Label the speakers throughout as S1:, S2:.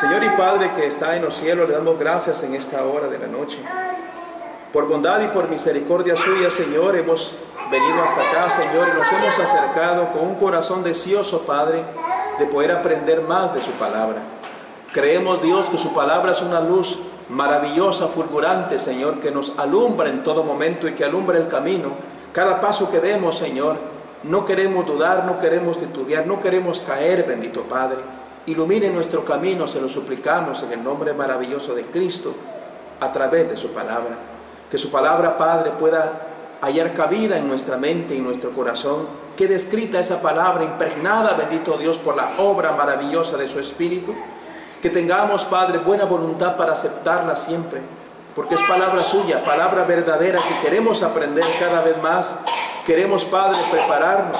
S1: Señor y Padre que está en los cielos, le damos gracias en esta hora de la noche. Por bondad y por misericordia suya, Señor, hemos venido hasta acá, Señor, y nos hemos acercado con un corazón deseoso, Padre, de poder aprender más de su palabra. Creemos, Dios, que su palabra es una luz maravillosa, fulgurante, Señor, que nos alumbra en todo momento y que alumbra el camino. Cada paso que demos, Señor, no queremos dudar, no queremos titubear, no queremos caer, bendito Padre. Ilumine nuestro camino, se lo suplicamos en el nombre maravilloso de Cristo, a través de su palabra. Que su palabra, Padre, pueda hallar cabida en nuestra mente y en nuestro corazón. Quede escrita esa palabra, impregnada, bendito Dios, por la obra maravillosa de su Espíritu. Que tengamos, Padre, buena voluntad para aceptarla siempre, porque es palabra suya, palabra verdadera que queremos aprender cada vez más. Queremos, Padre, prepararnos.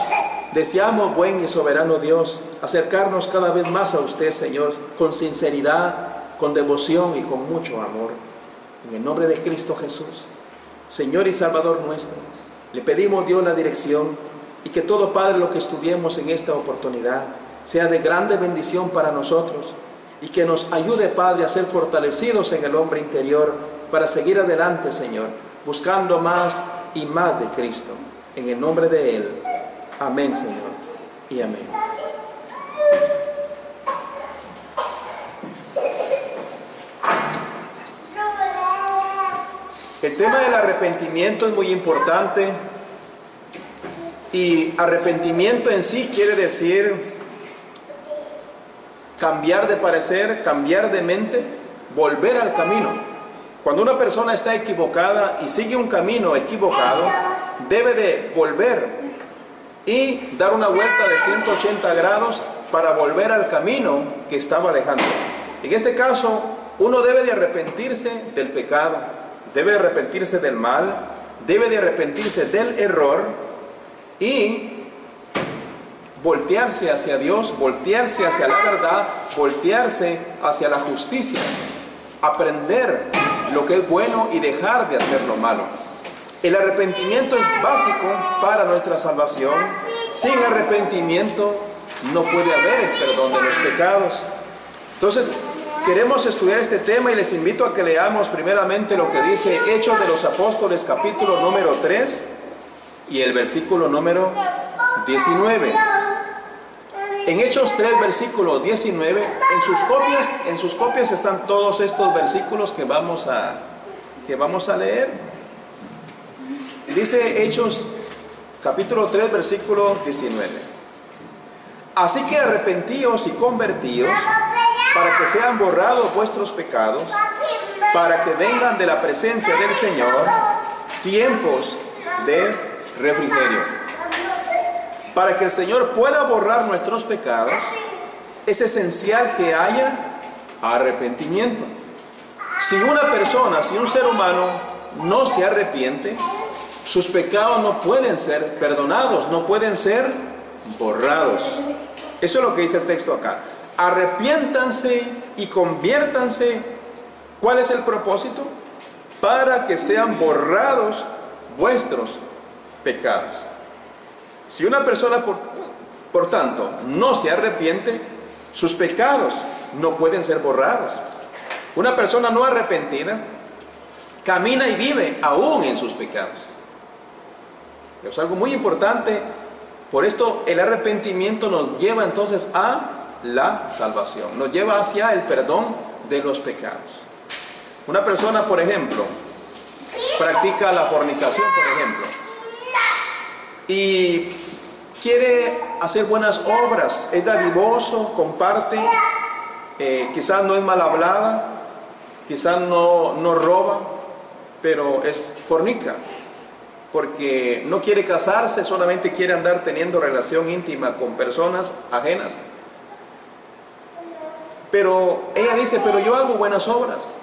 S1: Deseamos, buen y soberano Dios, acercarnos cada vez más a usted, Señor, con sinceridad, con devoción y con mucho amor. En el nombre de Cristo Jesús, Señor y Salvador nuestro, le pedimos, Dios, la dirección y que todo, Padre, lo que estudiemos en esta oportunidad sea de grande bendición para nosotros y que nos ayude, Padre, a ser fortalecidos en el hombre interior para seguir adelante, Señor, buscando más y más de Cristo. En el nombre de Él. Amén, Señor, y amén. El tema del arrepentimiento es muy importante, y arrepentimiento en sí quiere decir cambiar de parecer, cambiar de mente, volver al camino. Cuando una persona está equivocada y sigue un camino equivocado, debe de volver y dar una vuelta de 180 grados para volver al camino que estaba dejando. En este caso, uno debe de arrepentirse del pecado, debe de arrepentirse del mal, debe de arrepentirse del error y voltearse hacia Dios, voltearse hacia la verdad, voltearse hacia la justicia, aprender lo que es bueno y dejar de hacer lo malo. El arrepentimiento es básico para nuestra salvación. Sin arrepentimiento no puede haber el perdón de los pecados. Entonces, queremos estudiar este tema y les invito a que leamos primeramente lo que dice Hechos de los Apóstoles, capítulo número 3 y el versículo número 19. En Hechos 3, versículo 19, en sus copias están todos estos versículos que vamos a leer. Dice Hechos capítulo 3, versículo 19. Así que arrepentíos y convertíos para que sean borrados vuestros pecados, para que vengan de la presencia del Señor tiempos de refrigerio. Para que el Señor pueda borrar nuestros pecados, es esencial que haya arrepentimiento. Si una persona, si un ser humano no se arrepiente, sus pecados no pueden ser perdonados, no pueden ser borrados. Eso es lo que dice el texto acá. Arrepiéntanse y conviértanse. ¿Cuál es el propósito? Para que sean borrados vuestros pecados. Si una persona, por tanto, no se arrepiente, sus pecados no pueden ser borrados. Una persona no arrepentida camina y vive aún en sus pecados. Es algo muy importante. Por esto el arrepentimiento nos lleva entonces a la salvación, nos lleva hacia el perdón de los pecados. Una persona, por ejemplo, practica la fornicación, por ejemplo, y quiere hacer buenas obras, es dadivoso, comparte, quizás no es mal hablada, quizás no roba, pero es fornica. Porque no quiere casarse, solamente quiere andar teniendo relación íntima con personas ajenas. Pero ella dice, pero yo hago buenas obras,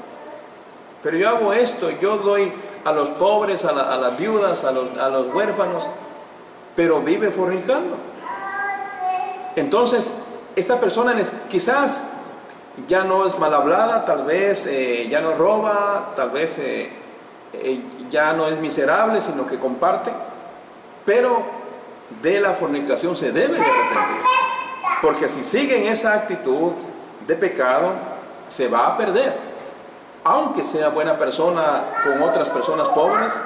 S1: pero yo hago esto, yo doy a los pobres, a las viudas, a los huérfanos, pero vive fornicando. Entonces, esta persona quizás ya no es mal hablada, tal vez ya no roba, tal vez ya no es miserable, sino que comparte, pero de la fornicación se debe de arrepentir, porque si siguen esa actitud de pecado, se va a perder. Aunque sea buena persona con otras personas pobres,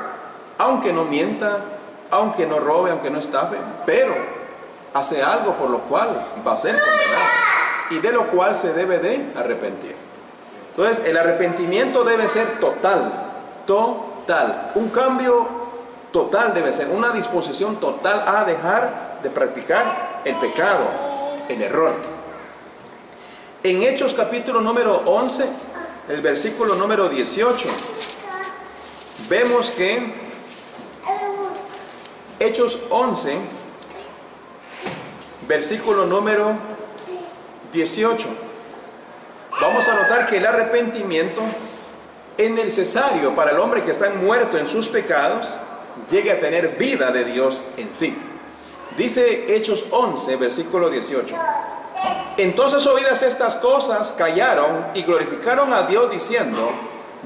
S1: aunque no mienta, aunque no robe, aunque no estafe, pero hace algo por lo cual va a ser condenado y de lo cual se debe de arrepentir. Entonces, el arrepentimiento debe ser total, total. Un cambio total debe ser, una disposición total a dejar de practicar el pecado, el error. En Hechos capítulo número 11, el versículo número 18, vemos que Hechos 11, versículo número 18, vamos a notar que el arrepentimiento es necesario para el hombre que está muerto en sus pecados, llegue a tener vida de Dios en sí. Dice Hechos 11, versículo 18. Entonces, oídas estas cosas, callaron y glorificaron a Dios diciendo,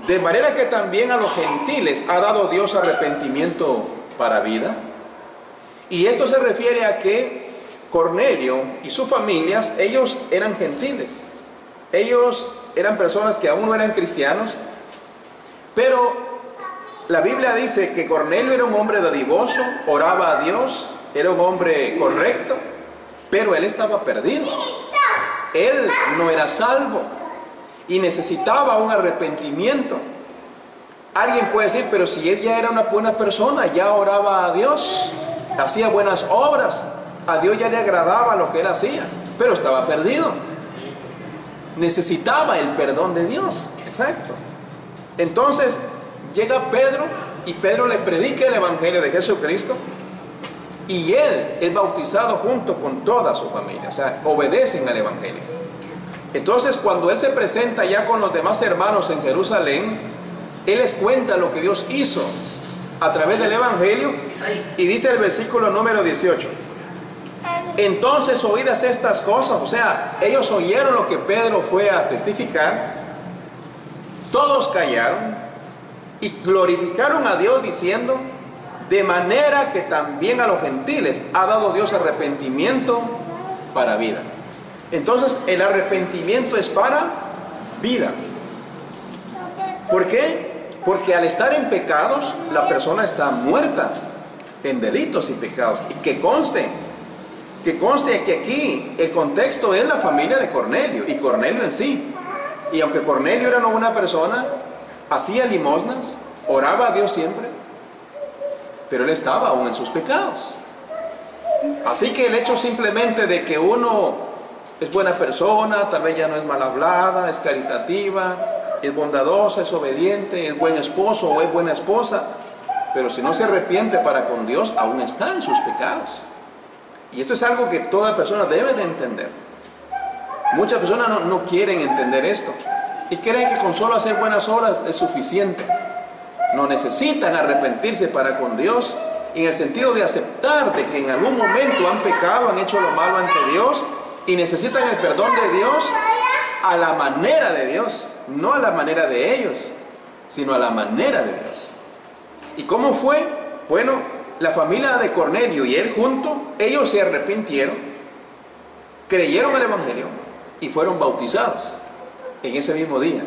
S1: de manera que también a los gentiles ha dado Dios arrepentimiento para vida. Y esto se refiere a que Cornelio y sus familias, ellos eran gentiles. Ellos eran personas que aún no eran cristianos, pero la Biblia dice que Cornelio era un hombre dadivoso, oraba a Dios, era un hombre correcto, pero él estaba perdido. Él no era salvo y necesitaba un arrepentimiento. Alguien puede decir, pero si él ya era una buena persona, ya oraba a Dios, hacía buenas obras, a Dios ya le agradaba lo que él hacía, pero estaba perdido. Necesitaba el perdón de Dios. Exacto. Entonces llega Pedro y Pedro le predica el evangelio de Jesucristo y él es bautizado junto con toda su familia, o sea, obedecen al evangelio. Entonces, cuando él se presenta ya con los demás hermanos en Jerusalén, él les cuenta lo que Dios hizo a través del evangelio y dice el versículo número 18. Entonces, oídas estas cosas, o sea, ellos oyeron lo que Pedro fue a testificar, todos callaron y glorificaron a Dios diciendo, de manera que también a los gentiles ha dado Dios arrepentimiento para vida. Entonces, el arrepentimiento es para vida. ¿Por qué? Porque al estar en pecados, la persona está muerta en delitos y pecados. Y que conste que aquí el contexto es la familia de Cornelio y Cornelio en sí. Y aunque Cornelio era una buena persona, hacía limosnas, oraba a Dios siempre, pero él estaba aún en sus pecados. Así que el hecho simplemente de que uno es buena persona, tal vez ya no es mal hablada, es caritativa, es bondadosa, es obediente, es buen esposo o es buena esposa, pero si no se arrepiente para con Dios, aún está en sus pecados. Y esto es algo que toda persona debe de entender. Muchas personas no quieren entender esto y creen que con solo hacer buenas obras es suficiente. No necesitan arrepentirse para con Dios en el sentido de aceptar de que en algún momento han pecado, han hecho lo malo ante Dios y necesitan el perdón de Dios a la manera de Dios, no a la manera de ellos, sino a la manera de Dios. ¿Y cómo fue? Bueno, la familia de Cornelio y él juntos, ellos se arrepintieron, creyeron el evangelio y fueron bautizados en ese mismo día,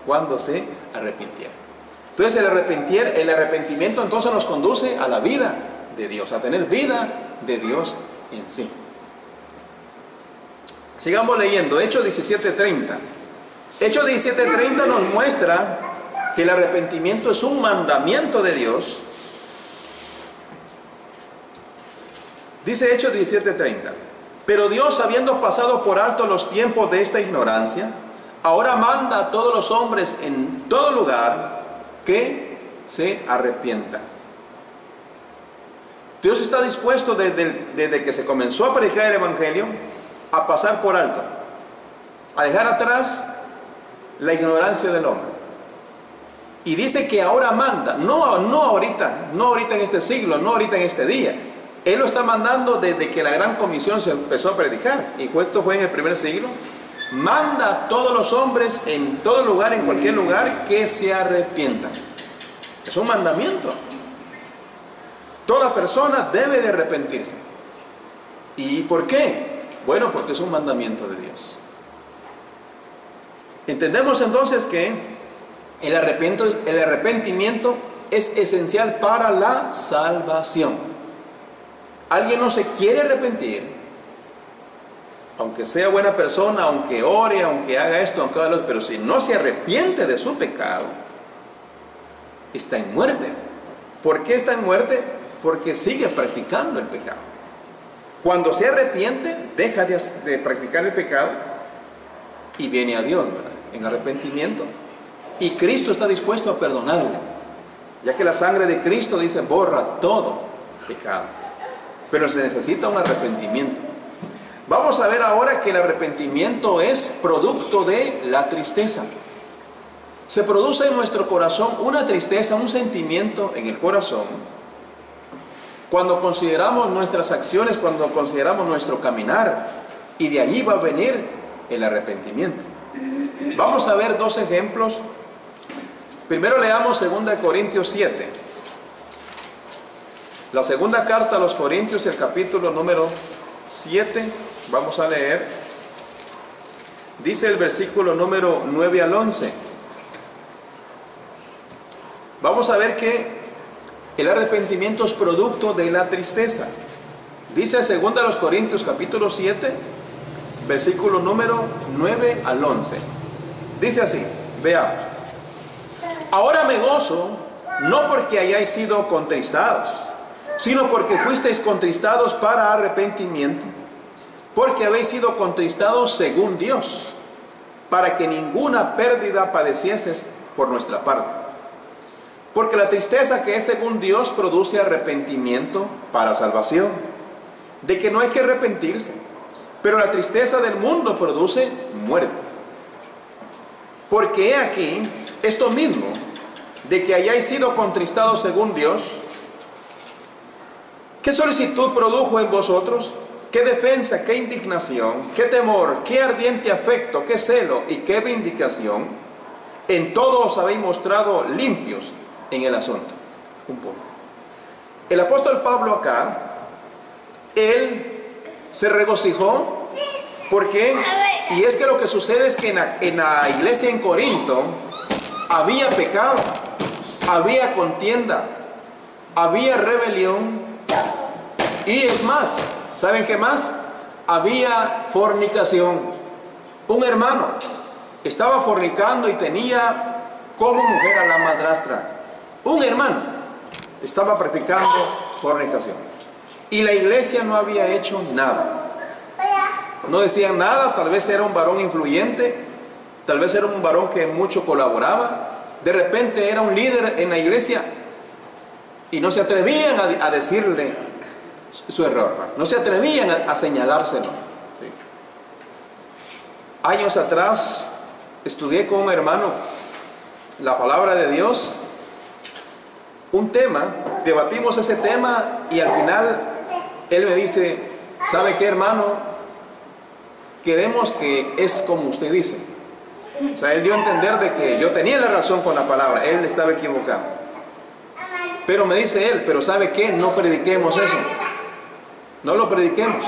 S1: cuando se arrepintieron. Entonces el arrepentimiento entonces nos conduce a la vida de Dios, a tener vida de Dios en sí. Sigamos leyendo, Hechos 17:30. Hechos 17:30 nos muestra que el arrepentimiento es un mandamiento de Dios. Dice Hechos 17:30, pero Dios, habiendo pasado por alto los tiempos de esta ignorancia, ahora manda a todos los hombres en todo lugar que se arrepientan. Dios está dispuesto desde que se comenzó a predicar el evangelio a pasar por alto, a dejar atrás la ignorancia del hombre. Y dice que ahora manda, no ahorita en este siglo, no ahorita en este día. Él lo está mandando desde que la gran comisión se empezó a predicar. Y esto fue en el primer siglo. Manda a todos los hombres en todo lugar, en cualquier lugar, que se arrepientan. Es un mandamiento. Toda persona debe de arrepentirse. ¿Y por qué? Bueno, porque es un mandamiento de Dios. Entendemos entonces que el arrepentimiento es esencial para la salvación. Alguien no se quiere arrepentir, aunque sea buena persona, aunque ore, aunque haga esto, aunque haga lo otro, pero si no se arrepiente de su pecado, está en muerte. ¿Por qué está en muerte? Porque sigue practicando el pecado. Cuando se arrepiente, deja de practicar el pecado y viene a Dios, ¿verdad?, en arrepentimiento. Y Cristo está dispuesto a perdonarle, ya que la sangre de Cristo, dice, borra todo pecado. Pero se necesita un arrepentimiento. Vamos a ver ahora que el arrepentimiento es producto de la tristeza. Se produce en nuestro corazón una tristeza, un sentimiento en el corazón, cuando consideramos nuestras acciones, cuando consideramos nuestro caminar, y de allí va a venir el arrepentimiento. Vamos a ver dos ejemplos. Primero leamos 2 Corintios 7. La segunda carta a los Corintios, el capítulo número 7, vamos a leer. Dice el versículo número 9 al 11. Vamos a ver que el arrepentimiento es producto de la tristeza. Dice 2 Corintios capítulo 7, versículo número 9 al 11. Dice así, veamos. Ahora me gozo, no porque hayáis sido contristados, sino porque fuisteis contristados para arrepentimiento, porque habéis sido contristados según Dios, para que ninguna pérdida padecieses por nuestra parte. Porque la tristeza que es según Dios produce arrepentimiento para salvación, de que no hay que arrepentirse, pero la tristeza del mundo produce muerte. Porque he aquí esto mismo, de que hayáis sido contristados según Dios, ¿qué solicitud produjo en vosotros? ¿Qué defensa, qué indignación, qué temor, qué ardiente afecto, qué celo y qué vindicación? En todo os habéis mostrado limpios en el asunto. Un poco. El apóstol Pablo acá, él se regocijó porque, y es que lo que sucede es que en la iglesia en Corinto había pecado, había contienda, había rebelión, y es más, ¿saben qué más? Había fornicación. Un hermano estaba fornicando y tenía como mujer a la madrastra. Un hermano estaba practicando fornicación. Y la iglesia no había hecho nada. No decían nada, tal vez era un varón influyente, tal vez era un varón que mucho colaboraba. De repente era un líder en la iglesia y no se atrevían a decirle su error. No se atrevían a señalárselo. ¿Sí? Años atrás estudié con un hermano la palabra de Dios, un tema, debatimos ese tema y al final él me dice, ¿sabe qué, hermano? Queremos que es como usted dice. O sea, él dio a entender de que yo tenía la razón con la palabra, él estaba equivocado. Pero me dice él, pero ¿sabe qué? No prediquemos eso. No lo prediquemos.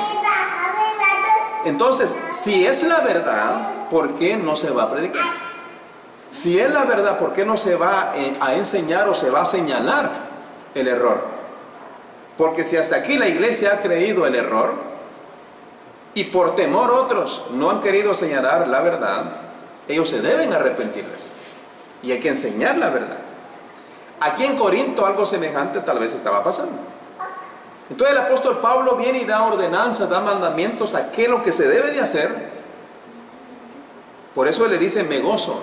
S1: Entonces, si es la verdad, ¿por qué no se va a predicar? Si es la verdad, ¿por qué no se va a enseñar o se va a señalar el error? Porque si hasta aquí la iglesia ha creído el error y por temor otros no han querido señalar la verdad, ellos se deben arrepentirles y hay que enseñar la verdad. Aquí en Corinto algo semejante tal vez estaba pasando. Entonces el apóstol Pablo viene y da ordenanzas, da mandamientos a qué es lo que se debe de hacer. Por eso él le dice, me gozo.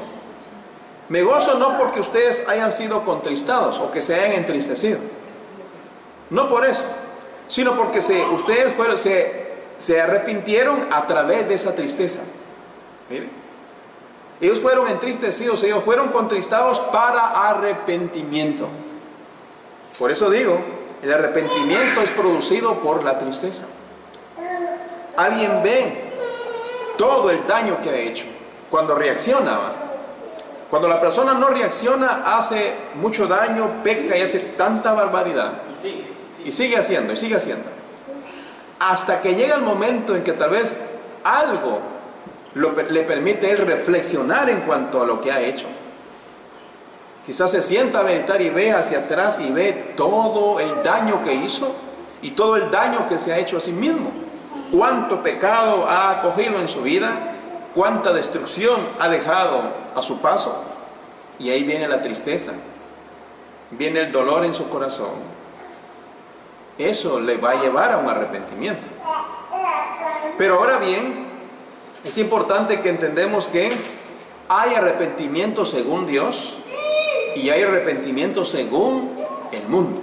S1: Me gozo no porque ustedes hayan sido contristados o que se hayan entristecido. No por eso, sino porque ustedes se arrepintieron a través de esa tristeza. Miren, ellos fueron entristecidos, ellos fueron contristados para arrepentimiento. Por eso digo, el arrepentimiento es producido por la tristeza. Alguien ve todo el daño que ha hecho cuando reacciona. Cuando la persona no reacciona, hace mucho daño, peca y hace tanta barbaridad. Y sigue haciendo, y sigue haciendo. Hasta que llega el momento en que tal vez algo le permite a él reflexionar en cuanto a lo que ha hecho. Quizás se sienta a meditar y ve hacia atrás y ve todo el daño que hizo y todo el daño que se ha hecho a sí mismo. Cuánto pecado ha acogido en su vida, cuánta destrucción ha dejado a su paso. Y ahí viene la tristeza, viene el dolor en su corazón. Eso le va a llevar a un arrepentimiento. Pero ahora bien, es importante que entendamos que hay arrepentimiento según Dios y hay arrepentimiento según el mundo.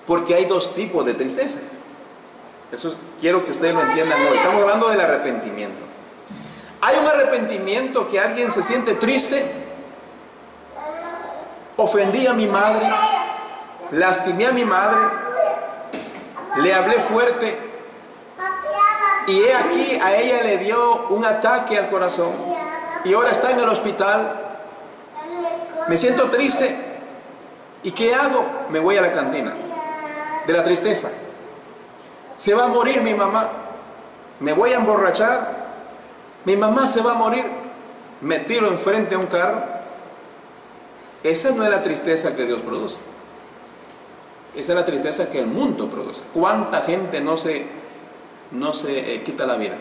S1: Porque hay dos tipos de tristeza. Eso quiero que ustedes lo entiendan hoy. Estamos hablando del arrepentimiento. Hay un arrepentimiento que alguien se siente triste. Ofendí a mi madre, lastimé a mi madre, le hablé fuerte y he aquí a ella le dio un ataque al corazón y ahora está en el hospital. Me siento triste. ¿Y qué hago? Me voy a la cantina de la tristeza. Se va a morir mi mamá. Me voy a emborrachar. Mi mamá se va a morir. Me tiro enfrente a un carro. Esa no es la tristeza que Dios produce. Esa es la tristeza que el mundo produce. ¿Cuánta gente no se quita la vida?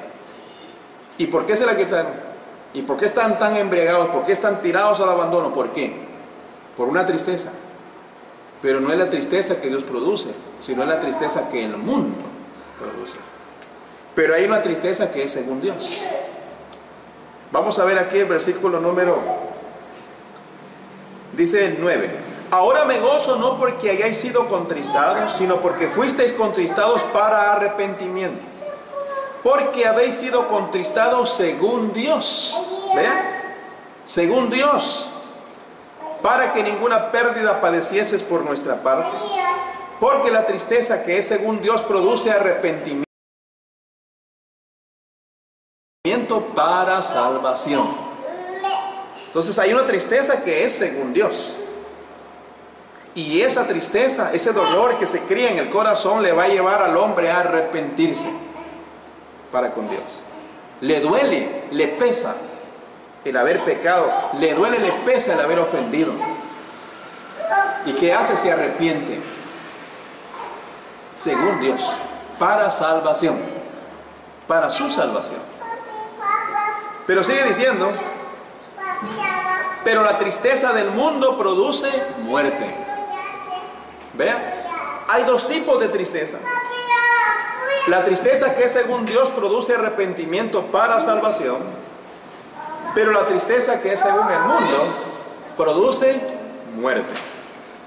S1: ¿Y por qué se la quitaron? ¿Y por qué están tan embriagados? ¿Por qué están tirados al abandono? ¿Por qué? Por una tristeza. Pero no es la tristeza que Dios produce, sino es la tristeza que el mundo produce. Pero hay una tristeza que es según Dios. Vamos a ver aquí el versículo número, dice el 9. Ahora me gozo no porque hayáis sido contristados, sino porque fuisteis contristados para arrepentimiento. Porque habéis sido contristados según Dios. ¿Vean? Según Dios. Para que ninguna pérdida padecieses por nuestra parte. Porque la tristeza que es según Dios produce arrepentimiento para salvación. Entonces hay una tristeza que es según Dios. Y esa tristeza, ese dolor que se cría en el corazón le va a llevar al hombre a arrepentirse para con Dios. Le duele, le pesa el haber pecado, le duele, le pesa el haber ofendido. ¿Y qué hace? Se arrepiente. Según Dios, para salvación, para su salvación. Pero sigue diciendo, pero la tristeza del mundo produce muerte. Vea, hay dos tipos de tristeza. La tristeza que es según Dios produce arrepentimiento para salvación, pero la tristeza que es según el mundo produce muerte.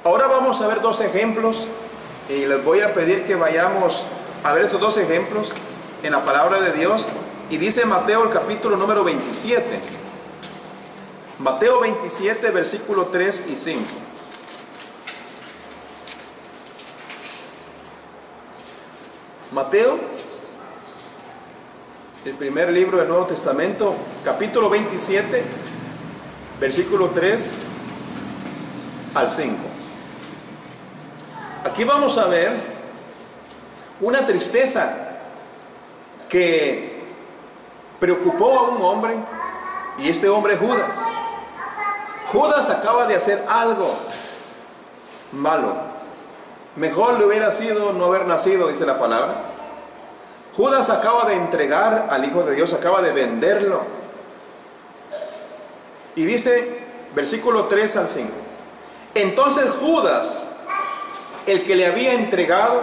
S1: Ahora vamos a ver dos ejemplos y les voy a pedir que vayamos a ver estos dos ejemplos en la palabra de Dios. Y dice Mateo el capítulo número 27. Mateo 27, versículo 3 y 5. Mateo, el primer libro del Nuevo Testamento, capítulo 27, versículo 3 al 5. Aquí vamos a ver una tristeza que preocupó a un hombre, y este hombre es Judas. Judas acaba de hacer algo malo. Mejor le hubiera sido no haber nacido, dice la palabra. Judas acaba de entregar al Hijo de Dios, acaba de venderlo. Y dice, versículo 3 al 5. Entonces Judas, el que le había entregado,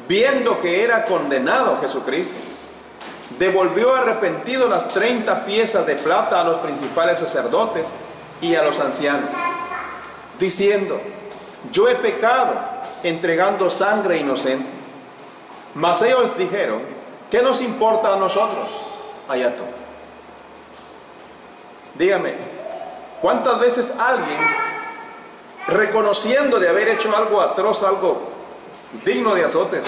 S1: viendo que era condenado Jesucristo, devolvió arrepentido las 30 piezas de plata a los principales sacerdotes y a los ancianos, diciendo, yo he pecado entregando sangre inocente. Mas ellos dijeron, ¿qué nos importa a nosotros? Allá tú. Dígame, ¿cuántas veces alguien, reconociendo de haber hecho algo atroz, algo digno de azotes,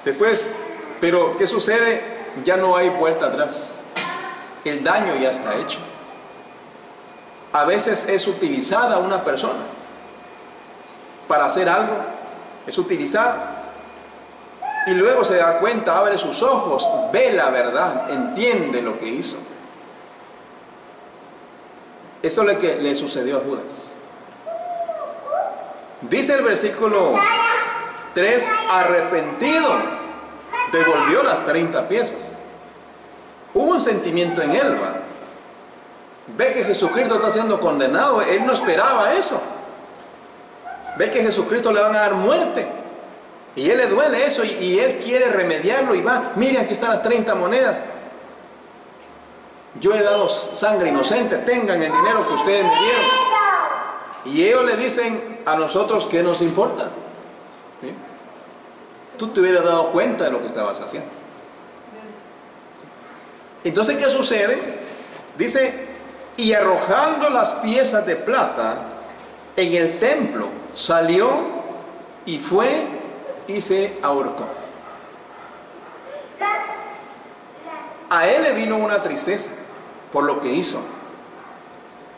S1: después, pero ¿qué sucede? Ya no hay vuelta atrás. El daño ya está hecho. A veces es utilizada una persona para hacer algo. Es utilizada. Y luego se da cuenta, abre sus ojos, ve la verdad, entiende lo que hizo. Esto es lo que le sucedió a Judas. Dice el versículo 3, arrepentido, devolvió las 30 piezas. Hubo un sentimiento en él, ¿va? Ve que Jesucristo está siendo condenado, él no esperaba eso. Ve que a Jesucristo le van a dar muerte. Y él le duele eso y él quiere remediarlo y va, mire, aquí están las 30 monedas. Yo he dado sangre inocente, tengan el dinero que ustedes me dieron. Y ellos le dicen a nosotros, ¿qué nos importa? ¿Sí? Tú te hubieras dado cuenta de lo que estabas haciendo. Entonces, ¿qué sucede? Dice, y arrojando las piezas de plata en el templo, salió y fue y se ahorcó. A él le vino una tristeza por lo que hizo.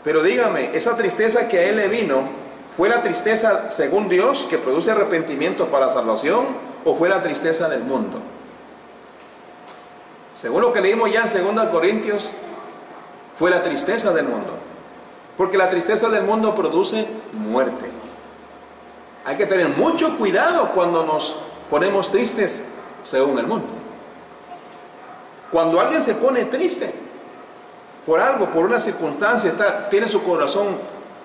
S1: Pero dígame, esa tristeza que a él le vino, ¿fue la tristeza según Dios que produce arrepentimiento para salvación o fue la tristeza del mundo? Según lo que leímos ya en 2 Corintios, fue la tristeza del mundo. Porque la tristeza del mundo produce muerte. Hay que tener mucho cuidado cuando nos ponemos tristes según el mundo. Cuando alguien se pone triste por algo, por una circunstancia, tiene su corazón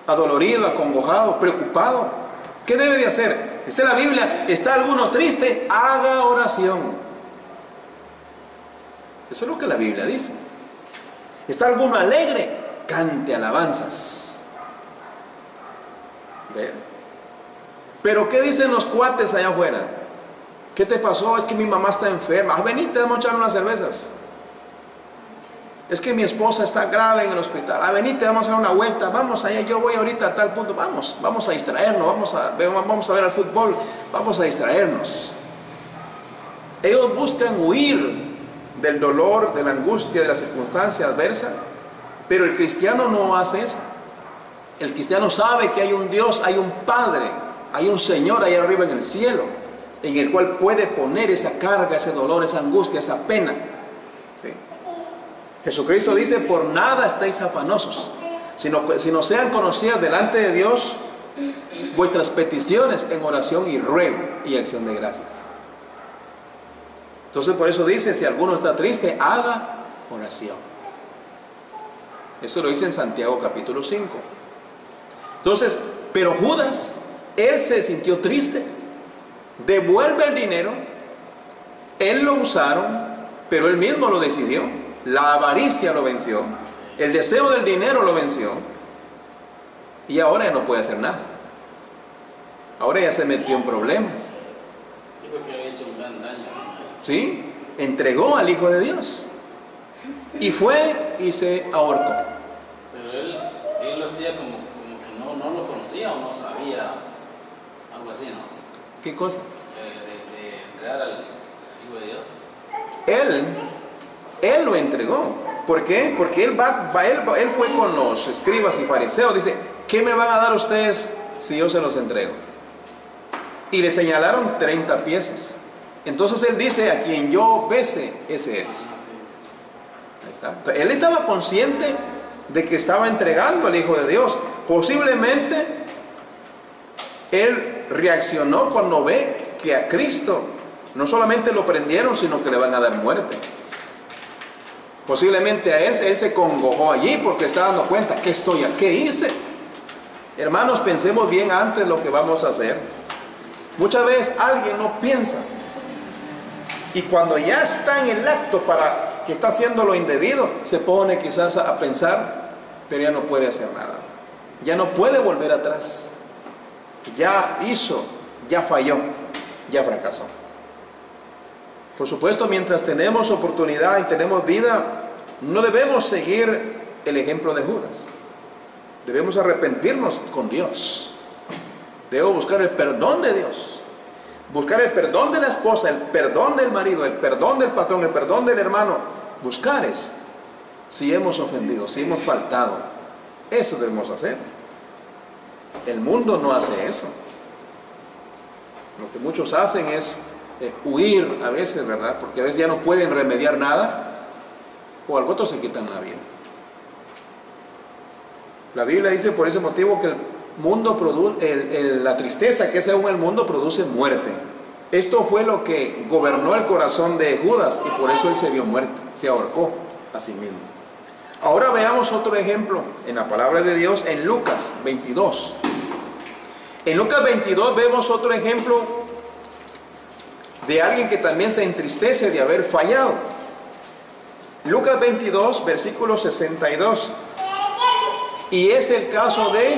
S1: adolorido, acongojado, preocupado, ¿qué debe de hacer? Dice la Biblia, ¿está alguno triste? Haga oración. Eso es lo que la Biblia dice. ¿Está alguno alegre? Cante alabanzas. ¿Ve? Pero ¿qué dicen los cuates allá afuera? ¿Qué te pasó? Es que mi mamá está enferma. Ah, venite, vamos a echar unas cervezas. Es que mi esposa está grave en el hospital. Ah, venite, vamos a dar una vuelta. Vamos allá, yo voy ahorita a tal punto. Vamos a distraernos, vamos a ver al fútbol. Vamos a distraernos. Ellos buscan huir del dolor, de la angustia, de la circunstancia adversa. Pero el cristiano no hace eso. El cristiano sabe que hay un Dios, hay un Padre, hay un Señor allá arriba en el cielo, en el cual puede poner esa carga, ese dolor, esa angustia, esa pena. ¿Sí? Jesucristo dice, por nada estáis afanosos, sino sean conocidas delante de Dios vuestras peticiones en oración y ruego y acción de gracias. Entonces por eso dice, si alguno está triste, haga oración. Eso lo dice en Santiago capítulo 5. Entonces, pero Judas, él se sintió triste, devuelve el dinero, él lo usaron, pero él mismo lo decidió. La avaricia lo venció, el deseo del dinero lo venció, y ahora ya no puede hacer nada. Ahora ya se metió en problemas.
S2: Sí, porque había hecho un gran daño.
S1: ¿Sí? Entregó al Hijo de Dios y fue y se ahorcó.
S2: Pero él lo hacía como que no lo conocía o no sabía, algo así, ¿no?
S1: ¿Qué cosa?
S2: De entregar al Hijo de Dios.
S1: Él lo entregó. ¿Por qué? Porque él fue con los escribas y fariseos. Dice, ¿qué me van a dar ustedes si yo se los entrego? Y le señalaron 30 piezas. Entonces él dice, a quien yo bese, ese es. Ahí está. Entonces, él estaba consciente de que estaba entregando al Hijo de Dios. Posiblemente él reaccionó cuando ve que a Cristo no solamente lo prendieron, sino que le van a dar muerte. Posiblemente a él se congojó allí porque está dando cuenta, ¿qué hice? Hermanos, pensemos bien antes lo que vamos a hacer. Muchas veces alguien no piensa, y cuando ya está en el acto para que está haciendo lo indebido, se pone quizás a pensar, pero ya no puede hacer nada. Ya no puede volver atrás. Ya hizo, ya falló, ya fracasó. Por supuesto, mientras tenemos oportunidad y tenemos vida, no debemos seguir el ejemplo de Judas. Debemos arrepentirnos con Dios. Debemos buscar el perdón de Dios. Buscar el perdón de la esposa, el perdón del marido, el perdón del patrón, el perdón del hermano. Buscar eso. Si hemos ofendido, si hemos faltado. Eso debemos hacer. El mundo no hace eso. Lo que muchos hacen es huir a veces, ¿verdad? Porque a veces ya no pueden remediar nada, o algo otro se quitan la vida. La Biblia dice por ese motivo que el mundo la tristeza que es aún el mundo produce muerte. Esto fue lo que gobernó el corazón de Judas y por eso él se vio muerto, se ahorcó a sí mismo. Ahora veamos otro ejemplo en la palabra de Dios en Lucas 22. En Lucas 22 vemos otro ejemplo de alguien que también se entristece de haber fallado. Lucas 22, versículo 62. Y es el caso de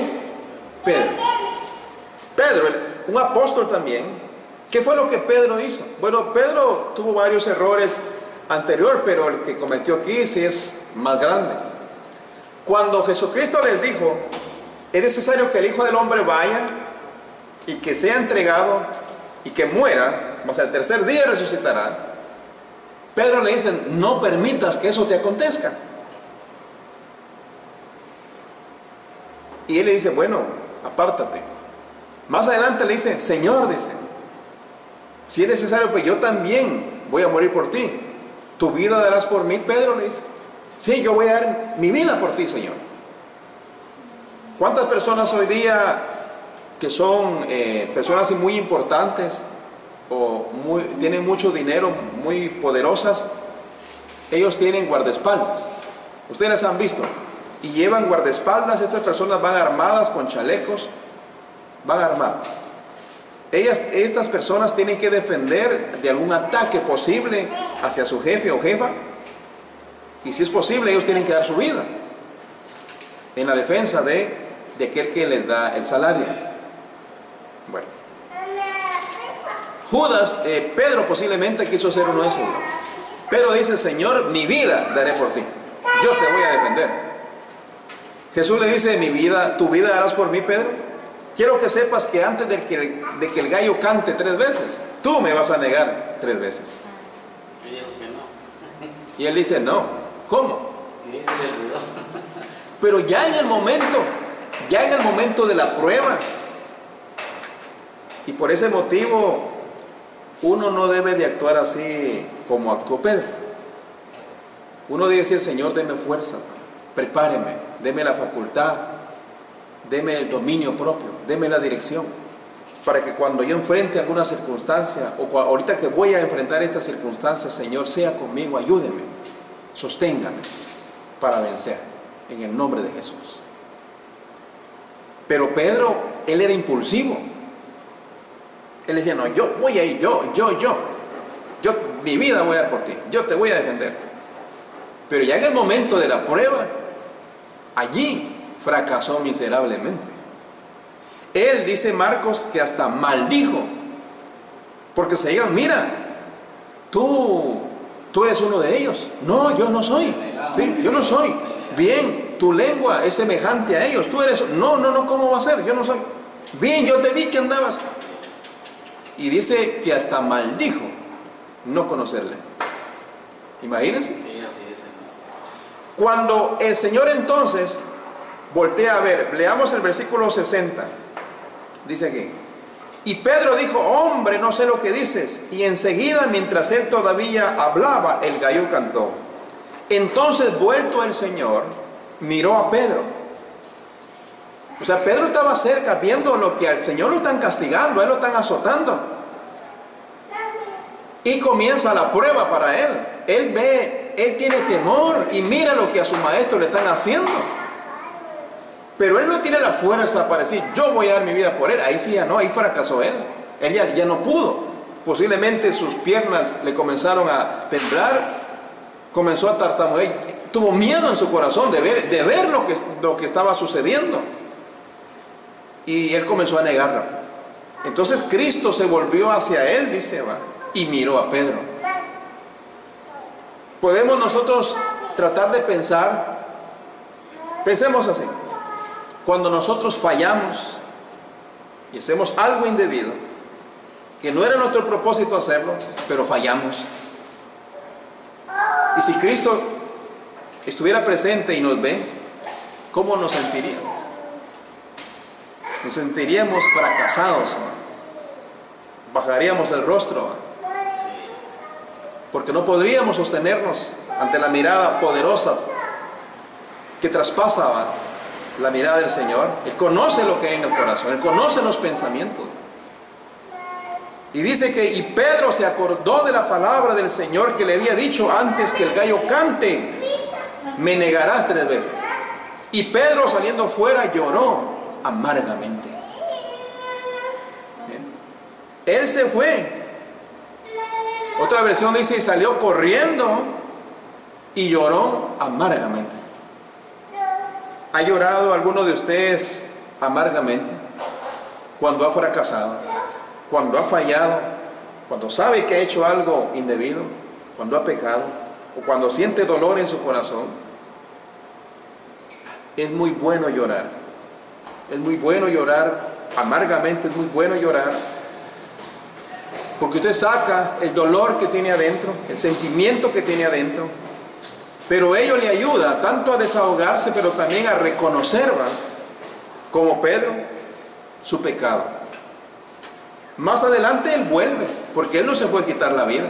S1: Pedro. Pedro, un apóstol también. ¿Qué fue lo que Pedro hizo? Bueno, Pedro tuvo varios errores anterior, pero el que cometió aquí sí es más grande. Cuando Jesucristo les dijo, es necesario que el Hijo del Hombre vaya y que sea entregado y que muera, mas al tercer día resucitará. Pedro le dice, no permitas que eso te acontezca. Y él le dice, bueno, apártate. Más adelante le dice, Señor, dice, si es necesario, pues yo también voy a morir por ti. ¿Tu vida darás por mí? Pedro le dice, sí, yo voy a dar mi vida por ti, Señor. ¿Cuántas personas hoy día que son personas muy importantes o tienen mucho dinero, muy poderosas, ellos tienen guardaespaldas? Ustedes las han visto. Y llevan guardaespaldas, estas personas van armadas con chalecos, van armadas. Estas personas tienen que defender de algún ataque posible hacia su jefe o jefa. Y si es posible, ellos tienen que dar su vida en la defensa de aquel que les da el salario. Bueno, Judas, Pedro posiblemente quiso ser uno de esos. Pero dice, Señor, mi vida daré por ti. Yo te voy a defender. Jesús le dice, tu vida darás por mí, Pedro. Quiero que sepas que antes de que el gallo cante 3 veces, tú me vas a negar 3 veces.
S2: Y dijo que no.
S1: Y él dice, no. ¿Cómo?
S2: Y se le olvidó.
S1: Pero ya en el momento de la prueba, y por ese motivo, uno no debe de actuar así como actuó Pedro. Uno debe decir, Señor, deme fuerza, prepáreme, deme la facultad, deme el dominio propio, deme la dirección, para que cuando yo enfrente alguna circunstancia, o ahorita que voy a enfrentar esta circunstancia, Señor, sea conmigo, ayúdeme, sosténgame para vencer, en el nombre de Jesús. Pero Pedro, él era impulsivo. Él decía, no, yo voy a ir, yo, mi vida voy a dar por ti, yo te voy a defender. Pero ya en el momento de la prueba, allí fracasó miserablemente. Él, dice Marcos, que hasta maldijo, porque se digan, mira, tú eres uno de ellos. No, yo no soy. Sí, yo no soy. Bien, tu lengua es semejante a ellos. Tú eres. No, ¿cómo va a ser? Yo no soy. Bien, yo te vi que andabas. Y dice que hasta maldijo no conocerle. Imagínense.
S2: Sí, así es.
S1: Cuando el Señor entonces voltea a ver, leamos el versículo 60. Dice aquí, y Pedro dijo, hombre, no sé lo que dices. Y enseguida, mientras él todavía hablaba, el gallo cantó. Entonces, vuelto el Señor, miró a Pedro. O sea, Pedro estaba cerca viendo lo que al Señor lo están castigando, a él lo están azotando. Y comienza la prueba para él. Él tiene temor y mira lo que a su maestro le están haciendo. Pero él no tiene la fuerza para decir, yo voy a dar mi vida por él. Ahí sí ya no, ahí fracasó él. Él ya no pudo. Posiblemente sus piernas le comenzaron a temblar, comenzó a tartamudear. Tuvo miedo en su corazón de ver lo que estaba sucediendo. Y él comenzó a negarlo. Entonces Cristo se volvió hacia él, dice, y miró a Pedro. Podemos nosotros tratar de pensemos así. Cuando nosotros fallamos y hacemos algo indebido, que no era nuestro propósito hacerlo, pero fallamos. Y si Cristo estuviera presente y nos ve, ¿cómo nos sentiríamos? Nos sentiríamos fracasados, bajaríamos el rostro. porque no podríamos sostenernos ante la mirada poderosa que traspasa la mirada del Señor. Él conoce lo que hay en el corazón, Él conoce los pensamientos. Y dice que, y Pedro se acordó de la palabra del Señor que le había dicho: antes que el gallo cante, me negarás 3 veces. Y Pedro, saliendo fuera, lloró amargamente. Bien. Él se fue. Otra versión dice: y salió corriendo y lloró amargamente. ¿Ha llorado alguno de ustedes amargamente cuando ha fracasado, cuando ha fallado, cuando sabe que ha hecho algo indebido, cuando ha pecado, o cuando siente dolor en su corazón? Es muy bueno llorar. Es muy bueno llorar amargamente, es muy bueno llorar, porque usted saca el dolor que tiene adentro, el sentimiento que tiene adentro, pero ello le ayuda tanto a desahogarse, pero también a reconocer, ¿verdad?, como Pedro, su pecado. Más adelante él vuelve, porque él no se fue a quitar la vida.